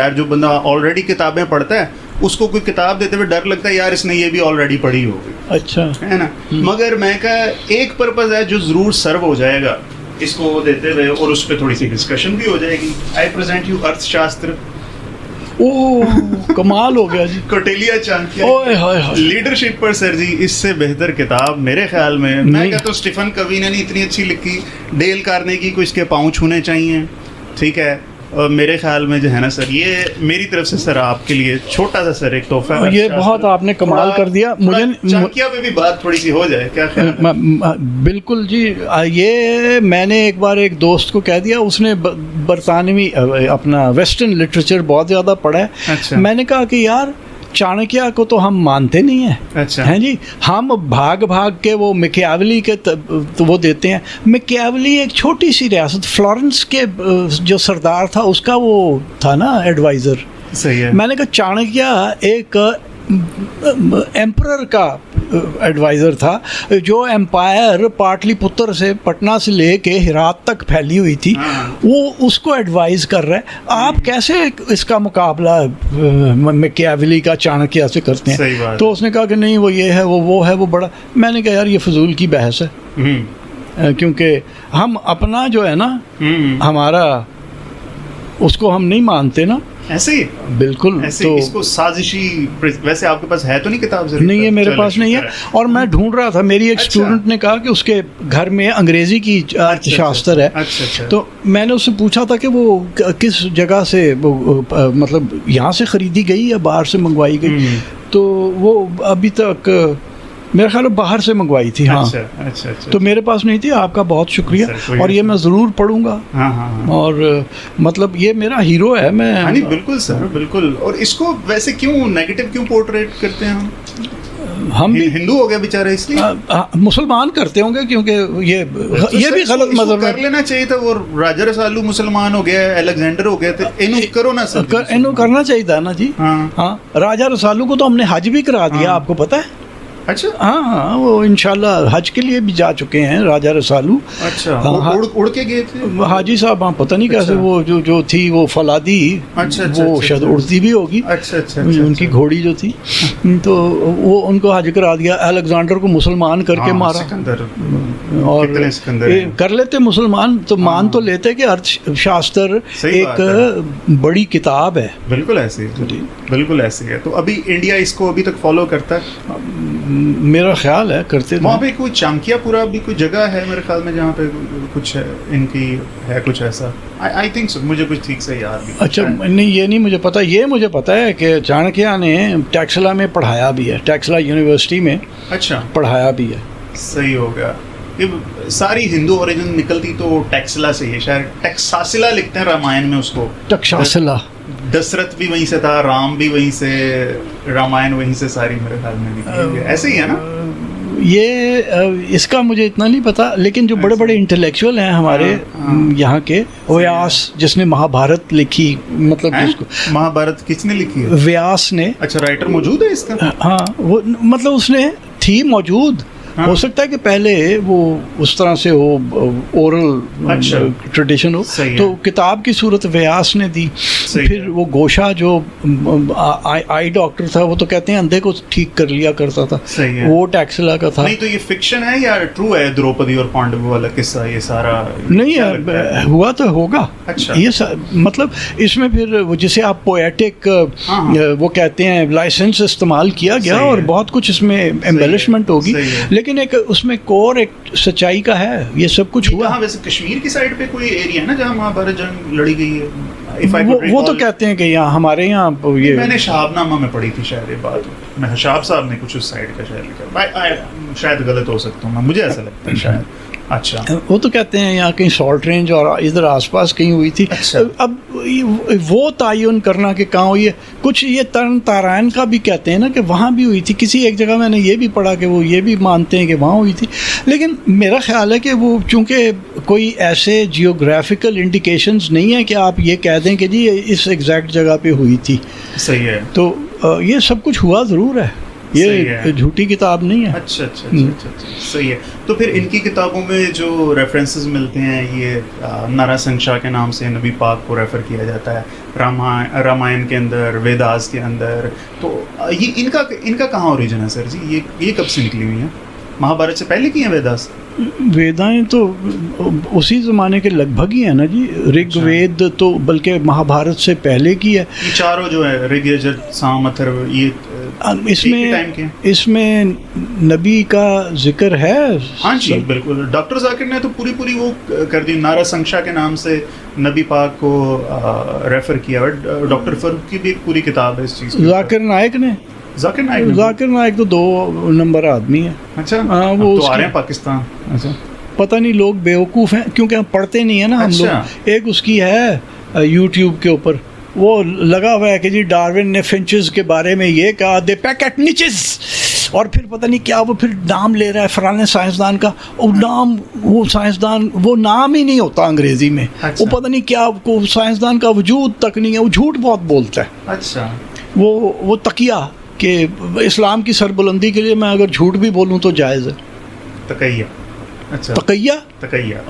यार जो बंदा ऑलरेडी किताबें पढ़ता है उसको कोई किताब देते हुए डर लगता है यार इसने ये भी ऑलरेडी पढ़ी होगी, अच्छा है ना। मगर मैं कहा एक पर्पस है जो जरूर सर्व हो जाएगा इसको देते हुए, और उस पर थोड़ी सी डिस्कशन भी हो जाएगी। आई प्रेजेंट यू अर्थशास्त्र। ओह कमाल हो गया जी। कौटिल्य चाणक्य ओए हाय हाय। लीडरशिप पर सर जी, इससे बेहतर किताब मेरे ख्याल में, मैं कहता हूँ स्टीफन कवी ने नहीं इतनी अच्छी लिखी, डेल कार्नेगी को इसके पाँव छूने चाहिए, ठीक है। और मेरे ख्याल में जो है ना सर, ये मेरी तरफ से सर आपके लिए छोटा सा सर एक तोहफा है। ये बहुत आपने कमाल कर दिया। मुझे चाणक्य पे भी बात थोड़ी सी हो जाए, क्या ख्याल है? बिल्कुल जी। ये मैंने एक बार एक दोस्त को कह दिया, उसने बरतानवी अपना वेस्टर्न लिटरेचर बहुत ज़्यादा पढ़ा है। अच्छा। मैंने कहा कि यार चाणक्य को तो हम मानते नहीं हैं। अच्छा। हैं जी, हम भाग भाग के वो मैकियावेली के तो वो देते हैं। मैकियावेली एक छोटी सी रियासत, फ्लोरेंस के जो सरदार था उसका वो था ना एडवाइज़र। सही है। मैंने कहा चाणक्य एक एम्परर का एडवाइज़र था, जो एम्पायर पाटलिपुत्र से, पटना से लेके हिरात तक फैली हुई थी, वो उसको एडवाइज़ कर रहा है। आप कैसे इसका मुकाबला मैकियावेली का चाणक्य से करते हैं? तो उसने कहा कि नहीं वो ये है वो है वो बड़ा। मैंने कहा यार ये फजूल की बहस है, क्योंकि हम अपना जो है ना हमारा उसको हम नहीं मानते ना। ऐसे ही बिल्कुल। ऐसे तो इसको साजिशी, वैसे आपके पास है तो नहीं किताब? नहीं है मेरे पास, नहीं है। और मैं ढूंढ रहा था, मेरी एक स्टूडेंट ने कहा कि उसके घर में अंग्रेजी की अर्थशास्त्र है। अच्छा। तो मैंने उससे पूछा था कि वो किस जगह से मतलब यहाँ से खरीदी गई या बाहर से मंगवाई गई। तो वो अभी तक मेरे ख्याल में बाहर से मंगवाई थी। हाँ। अच्छा। तो मेरे पास नहीं थी। आपका बहुत शुक्रिया, और ये मैं ज़रूर पढ़ूँगा। हाँ। और मतलब ये मेरा हीरो है। मैं नहीं बिल्कुल सर, बिल्कुल। और इसको वैसे क्यों नेगेटिव क्यों पोर्ट्रेट करते हैं हम भी? हिंदू हो गया बेचारा इसलिए मुसलमान करते होंगे, क्योंकि ये भी गलत मजहब कर लेना चाहिए था। वो राजा रसालू मुसलमान हो गया, अलेक्जेंडर हो गया, तो इन्हों करो ना सर, इन्हों करना चाहिए था ना जी। हाँ, राजा रसालू को तो हमने हज भी करा दिया, आपको पता है? अच्छा। हाँ, वो इंशाल्लाह हज के लिए भी जा चुके हैं राजा रसालू। अच्छा। उड़ के गए थे हाजी साहब। हाँ, पता नहीं कैसे वो जो थी वो फलादी। अच्छा। वो शायद उड़ती भी होगी। अच्छा। उनकी घोड़ी जो थी, तो वो उनको हज करा दिया। अलेक्जेंडर को मुसलमान करके मारा। और कर लेते मुसलमान तो मान तो लेते कि अर्थशास्त्र एक बड़ी किताब है। बिल्कुल ऐसे है। तो अभी इंडिया इसको अभी तक फॉलो करता है? मेरा ख्याल है करते। वहाँ पे कोई चाणक्यपुरा भी कोई जगह है मेरे ख्याल में जहाँ पे कुछ है, इनकी है कुछ ऐसा। आई थिंक सो, मुझे कुछ ठीक से याद भी। अच्छा, नहीं ये नहीं मुझे पता। ये मुझे पता है कि चाणक्य ने टैक्सला में पढ़ाया भी है, टैक्सला यूनिवर्सिटी में। अच्छा। पढ़ाया भी है। सही हो गया। ये सारी हिंदू ओरिजिन निकलती तो टैक्सला से ही है, शायद टैक्सासिला लिखते हैं रामायण में उसको। टैक्सासिला। दशरथ भी वहीं से था, राम भी वहीं से, रामायण वहीं से सारी मेरे ख्याल में निकली है। ऐसे ही है ना? ये इसका मुझे इतना नहीं पता, लेकिन जो बड़े बड़े इंटेलेक्चुअल हैं हमारे यहाँ के, व्यास जिसने महाभारत लिखी, मतलब उसको महाभारत किसने लिखी है? व्यास ने। अच्छा, राइटर मौजूद है इसका? हाँ, वो मतलब उसने थी मौजूद। हो सकता है कि पहले वो उस तरह से हो ओरल ट्रेडिशन हो, तो किताब की सूरत व्यास ने दी। फिर वो गोशा जो आई डॉक्टर था, वो तो कहते हैं अंधे को ठीक कर लिया करता था, वो टैक्सला का था। नहीं तो ये फिक्शन है या ट्रू है? द्रौपदी और पांडवों वाला किस्सा ये सारा नहीं है, हुआ तो होगा। अच्छा। ये मतलब इसमें फिर जिसे आप पोएटिक वो कहते हैं लाइसेंस इस्तेमाल किया गया, और बहुत कुछ इसमें एम्बेलिशमेंट होगी, लेकिन एक उसमें कोर एक सच्चाई का है। ये सब कुछ हुआ। वैसे कश्मीर की साइड पे कोई एरिया है ना जहाँ महाभारत जंग लड़ी गई है? वो तो कहते हैं कि यहाँ हमारे यहाँ ये मैंने शहाबनामा में पढ़ी थी शायद ये बात। मैं शहाब साहब ने कुछ उस साइड का शायद लिखा, शायद गलत हो सकता हूँ, मुझे ऐसा लगता है शायद। अच्छा। वो तो कहते हैं यहाँ कहीं सॉल्ट रेंज और इधर आसपास कहीं हुई थी। अच्छा। अब वो तायुन करना कि कहाँ हुई है, कुछ ये तरन तारायन का भी कहते हैं ना कि वहाँ भी हुई थी। किसी एक जगह मैंने ये भी पढ़ा कि वो ये भी मानते हैं कि वहाँ हुई थी, लेकिन मेरा ख्याल है कि वो चूँकि कोई ऐसे जियोग्राफिकल इंडिकेशंस नहीं है कि आप ये कह दें कि जी इस एग्जैक्ट जगह पे हुई थी। सही है। तो ये सब कुछ हुआ ज़रूर है। सही है। ये झूठी किताब नहीं है। अच्छा अच्छा अच्छा अच्छा अच्छा, सही है। तो फिर इनकी किताबों में जो रेफरेंसेस मिलते हैं, ये नारासंख्या के नाम से नबी पाक को रेफ़र किया जाता है, रामायण के अंदर, वेदास के अंदर, तो ये इनका कहाँ ओरिजिन है सर जी? ये कब से निकली हुई हैं? महाभारत से पहले की हैं वेदास? वेदाएं तो उसी ज़माने के लगभग ही है ना जी। ऋग्वेद तो बल्कि महाभारत से पहले की है। ये चारों जो है ऋग, यजुर, साम, अथर्व, ये एक ही टाइम के हैं? इसमें नबी का जिक्र है। हाँ जी बिल्कुल। डॉक्टर जाकिर ने तो पूरी वो कर दी, नारासंख्या के नाम से नबी पाक को रेफर किया। डॉक्टर फरूक की भी एक पूरी किताब है इस चीज़ की। जाकिर नायक ने जाकिर नायक तो 2 नंबर आदमी है। अच्छा, हाँ, वो तो आ रहे हैं पाकिस्तान। अच्छा, पता नहीं, लोग बेवकूफ़ हैं क्योंकि हम पढ़ते नहीं है ना। हम लोग एक उसकी है यूट्यूब के ऊपर, वो लगा हुआ है कि जी डार्विन ने फिंचेस के बारे में ये कहा, दे पैक एट निचेस, और फिर पता नहीं क्या वो फिर नाम ले रहा है फलाने साइंसदान का। वो नाम, वो साइंसदान, वो नाम ही नहीं होता अंग्रेज़ी में। अच्छा। वो पता नहीं क्या, को साइंसदान का वजूद तक नहीं है। वो झूठ बहुत बोलता है। अच्छा, वो तकिया कि इस्लाम की सरबुलंदी के लिए मैं अगर झूठ भी बोलूं तो जायज़ है। तकैया। अच्छा, तकैया।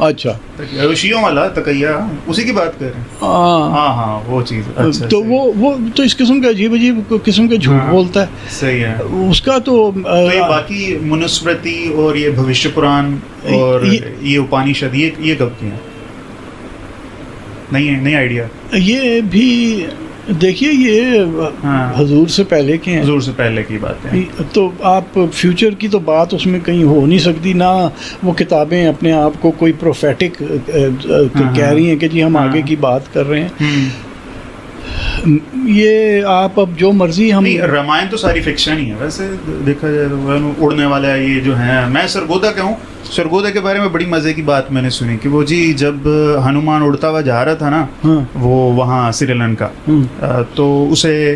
अच्छा, तकैया, शियों वाला तकैया, उसी की बात कर रहे हैं। हाँ, वो चीज़। अच्छा, तो वो तो इस किस्म का अजीब किस्म के झूठ बोलता है। सही है। उसका तो ये बाकी मनुस्मृति और ये भविष्य पुराण और ये उपनिषद, ये कब की हैं? नहीं आइडिया। ये भी देखिए, ये हजूर से पहले के हैं। हजूर से पहले की बात है। तो आप फ्यूचर की तो बात उसमें कहीं हो नहीं सकती ना। वो किताबें अपने आप को कोई प्रोफेटिक कह रही हैं कि जी हम आगे की बात कर रहे हैं। ये आप अब जो मर्जी हम, रामायण तो सारी फिक्शन ही है वैसे देखा जाए तो। उड़ने वाला ये जो है, मैं सरगोदा का हूँ। सरगोदा के बारे में बड़ी मज़े की बात मैंने सुनी कि वो जी जब हनुमान उड़ता हुआ जा रहा था ना, वो वहाँ श्रीलंका, तो उसे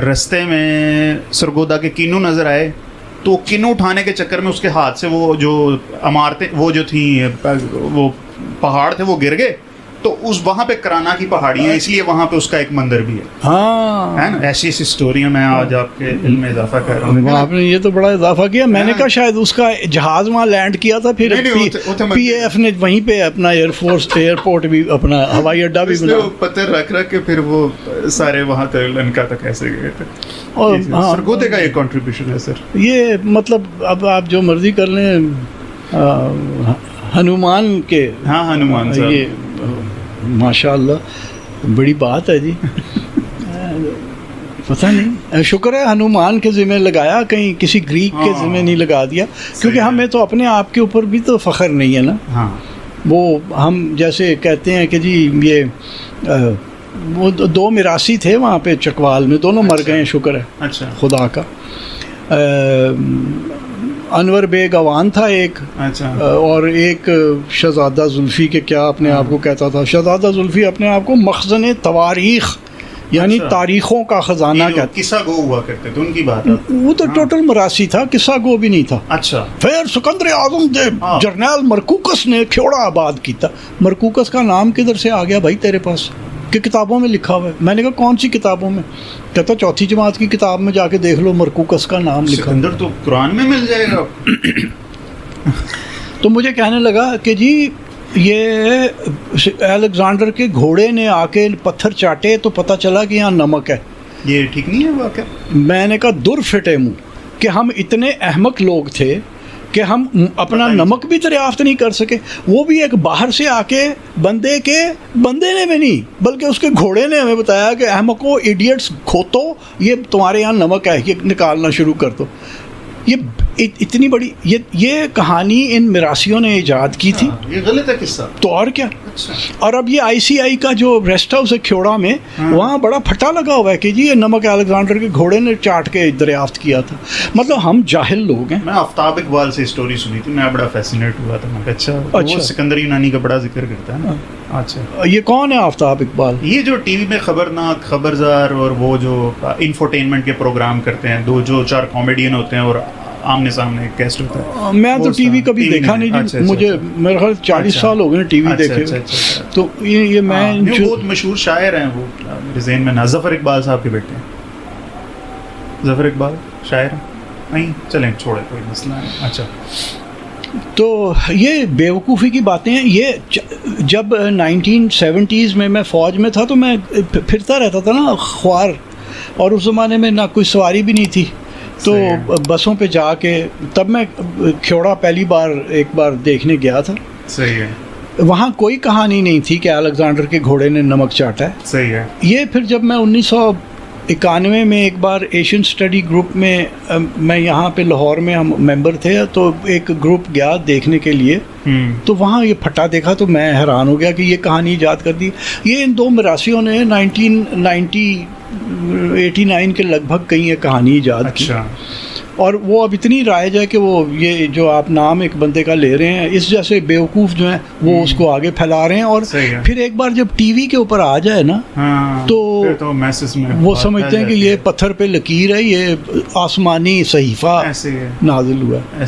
रास्ते में सरगोदा के किन्नू नज़र आए। तो किन्नू उठाने के चक्कर में उसके हाथ से वो जो इमारतें, वो जो थी, वो पहाड़ थे, वो गिर गए। तो उस वहाँ पे कराना की पहाड़ी है, इसलिए वहाँ पे उसका एक मंदिर भी है। हाँ, है ना। ऐसी स्टोरियाँ मैं आज आपके इल्म में इजाफा कर रहा हूँ। आपने ये तो बड़ा इजाफा किया। मैंने कहा शायद उसका जहाज वहाँ लैंड किया था, फिर PAF ने वहीं पे अपना एयरपोर्ट भी, अपना हवाई अड्डा भी बना, पत्थर रख के फिर वो सारे वहाँ तक लंका तक ऐसे गए थे। और सरगोदे का एक कंट्रीब्यूशन है सर। ये मतलब अब आप जो मर्जी कर लें, हनुमान के, हाँ हनुमान साहब, ये माशाअल्लाह बड़ी बात है जी। पता नहीं, शुक्र है हनुमान के ज़िम्मे लगाया, कहीं किसी ग्रीक के ज़िम्मे नहीं लगा दिया, क्योंकि हमें तो अपने आप के ऊपर भी तो फ़ख्र नहीं है ना। हाँ, वो हम जैसे कहते हैं कि जी ये वो 2 मिरासी थे वहाँ पे चकवाल में, दोनों मर गए, शुक्र है अच्छा खुदा का। अनवर बेग अवान था एक, अच्छा, और एक शहज़ादा जुल्फ़ी के क्या अपने आप को कहता था। शहज़ादा जुल्फ़ी अपने आप को मखज़न तवारीख़, यानी तारीख़ों का ख़जाना कहते। किस्सा गो हुआ करते थे, उनकी बात। वो तो टोटल मरासी था, किस्सा गो भी नहीं था। अच्छा। फिर सिकंदर आज़म दे जरनैल मरकूकस ने खेड़ा आबाद किया। मरकूकस का नाम किधर से आ गया भाई तेरे पास, कि किताबों में लिखा हुआ है। मैंने कहा कौन सी किताबों में? कहता 4वीं जमात की किताब में जाके देख लो, मरकूकस का नाम लिखा। सिकंदर तो कुरान में मिल जाएगा। तो मुझे कहने लगा कि जी ये अलेक्जेंडर के घोड़े ने आके पत्थर चाटे तो पता चला कि यहाँ नमक है। ये ठीक नहीं है वाकई। मैंने कहा दुर फिटे मुँह, कि हम इतने अहमक लोग थे कि हम अपना नमक भी दरियाफ्त नहीं कर सके। वो भी एक बाहर से आके बंदे ने भी नहीं, बल्कि उसके घोड़े ने हमें बताया कि अहमको, इडियट्स, खोतो, ये तुम्हारे यहाँ नमक है, ये निकालना शुरू कर दो। ये इतनी बड़ी ये कहानी इन मिरासियों ने इजाद की थी। ये गलत है किस्सा तो और क्या। अच्छा। और अब ये ICI का जो रेस्ट हाउस है खेड़ा में, वहाँ बड़ा फटा लगा हुआ है कि जी ये नमक अलेक्जेंडर के घोड़े ने चाट के दरियाफ्त किया था। मतलब हम जाहिल लोग हैं। मैं आफ्ताब इकबाल से स्टोरी सुनी थी, मैं बड़ा फैसिनेट हुआ था। मैं अच्छा, वो सिकंदर यूनानी का बड़ा जिक्र करता है ना। अच्छा, ये कौन है आफ्ताब इकबाल? ये जो टीवी में खबरनाक, खबरदार और वो जो इंफोटेनमेंट के प्रोग्राम करते हैं, 2-4 कॉमेडियन होते हैं और आमने सामने एक गेस्ट होता है। मैं तो टीवी कभी देखा नहीं जी। अच्छा, मुझे मेरे ख्याल 40 साल हो गए टीवी देखे। तो ये मैं बहुत मशहूर शायर हैं वो, मेरे ज़हन में जफ़र इकबाल साहब के बेटे हैं। जफर इकबाल शायर नहीं, चलें छोड़े, कोई मसला नहीं। अच्छा, तो ये बेवकूफ़ी की बातें हैं। ये जब 1970s में मैं फ़ौज में था तो मैं फिरता रहता था ना ख्वार, और उस ज़माने में ना कोई सवारी भी नहीं थी, तो सही है। बसों पे जाके तब मैं ख्योड़ा पहली बार एक बार देखने गया था। सही है, वहाँ कोई कहानी नहीं थी कि अलेक्जेंडर के घोड़े ने नमक चाटा है। सही है। ये फिर जब मैं 1991 में एक बार एशियन स्टडी ग्रुप में मैं यहाँ पे लाहौर में हम मेंबर थे, तो एक ग्रुप गया देखने के लिए, तो वहाँ ये फटा देखा तो मैं हैरान हो गया कि ये कहानी ईजाद कर दी। ये इन दो मिरासियों ने 1989 के लगभग कहीं ये कहानी ईजाद की। अच्छा, और वो अब इतनी राइज है कि वो ये जो आप नाम एक बंदे का ले रहे हैं, इस जैसे बेवकूफ़ जो हैं वो उसको आगे फैला रहे हैं। और सही है। फिर एक बार जब टीवी के ऊपर आ जाए ना, हाँ, तो फिर तो मैसेज में वो बात समझते फैल हैं कि जाती ये है। पत्थर पे लकीर है, ये आसमानी सहीफ़ा ऐसे ही है, नाजिल हुआ है। ऐसे